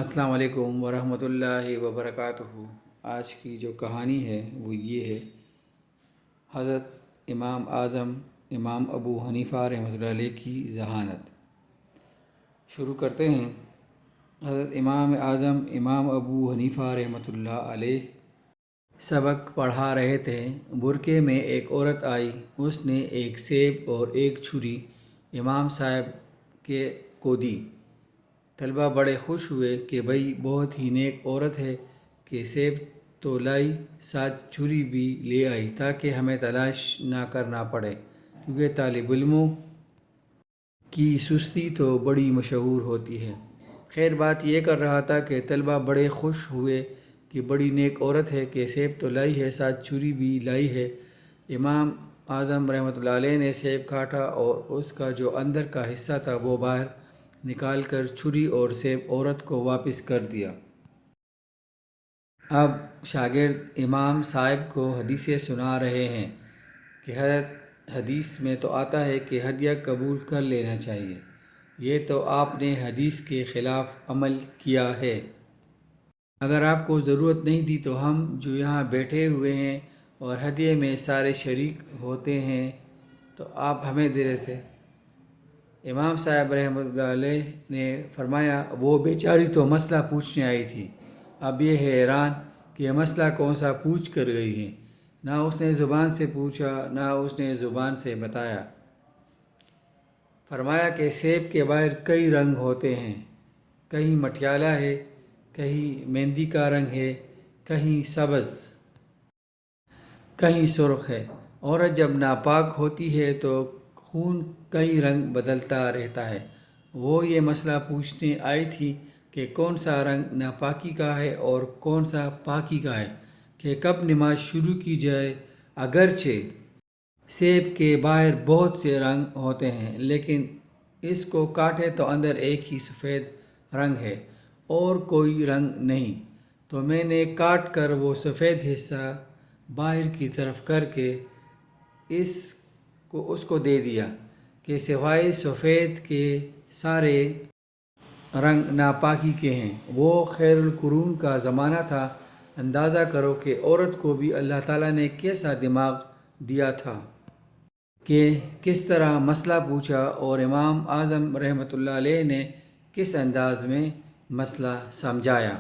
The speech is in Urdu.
السلام علیکم ورحمۃ اللہ وبرکاتہ۔ آج کی جو کہانی ہے وہ یہ ہے، حضرت امام اعظم امام ابو حنیفہ رحمۃ اللہ علیہ کی ذہانت۔ شروع کرتے ہیں۔ حضرت امام اعظم امام ابو حنیفہ رحمۃ اللہ علیہ سبق پڑھا رہے تھے۔ برقعے میں ایک عورت آئی، اس نے ایک سیب اور ایک چھری امام صاحب کو دی۔ طلبہ بڑے خوش ہوئے کہ بھئی بہت ہی نیک عورت ہے کہ سیب تو لائی، ساتھ چھری بھی لے آئی تاکہ ہمیں تلاش نہ کرنا پڑے، کیونکہ طالب علموں کی سستی تو بڑی مشہور ہوتی ہے۔ خیر بات یہ کر رہا تھا کہ طلبہ بڑے خوش ہوئے کہ بڑی نیک عورت ہے کہ سیب تو لائی ہے، ساتھ چھری بھی لائی ہے۔ امام اعظم رحمۃ اللہ علیہ نے سیب کاٹا اور اس کا جو اندر کا حصہ تھا وہ باہر نکال کر چھری اور سیب عورت کو واپس کر دیا۔ اب شاگرد امام صاحب کو حدیثیں سنا رہے ہیں کہ حضرت حدیث میں تو آتا ہے کہ ہدیہ قبول کر لینا چاہیے، یہ تو آپ نے حدیث کے خلاف عمل کیا ہے۔ اگر آپ کو ضرورت نہیں تھی تو ہم جو یہاں بیٹھے ہوئے ہیں اور ہدیے میں سارے شریک ہوتے ہیں تو آپ ہمیں دے رہے تھے۔ امام صاحب رحمۃ اللہ علیہ نے فرمایا، وہ بیچاری تو مسئلہ پوچھنے آئی تھی، اب یہ حیران کہ یہ مسئلہ کون سا پوچھ کر گئی ہے۔ نہ اس نے زبان سے پوچھا، نہ اس نے زبان سے بتایا۔ فرمایا کہ سیب کے باہر کئی رنگ ہوتے ہیں، کہیں مٹیالہ ہے، کہیں مہندی کا رنگ ہے، کہیں سبز، کہیں سرخ ہے۔ عورت جب ناپاک ہوتی ہے تو خون کئی رنگ بدلتا رہتا ہے۔ وہ یہ مسئلہ پوچھنے آئی تھی کہ کون سا رنگ ناپاکی کا ہے اور کون سا پاکی کا ہے، کہ کب نماز شروع کی جائے۔ اگرچہ سیب کے باہر بہت سے رنگ ہوتے ہیں، لیکن اس کو کاٹے تو اندر ایک ہی سفید رنگ ہے اور کوئی رنگ نہیں، تو میں نے کاٹ کر وہ سفید حصہ باہر کی طرف کر کے اس کو دے دیا کہ سوائے سفید کے سارے رنگ ناپاکی کے ہیں۔ وہ خیر القرون کا زمانہ تھا۔ اندازہ کرو کہ عورت کو بھی اللہ تعالیٰ نے کیسا دماغ دیا تھا کہ کس طرح مسئلہ پوچھا اور امام اعظم رحمۃ اللہ علیہ نے کس انداز میں مسئلہ سمجھایا۔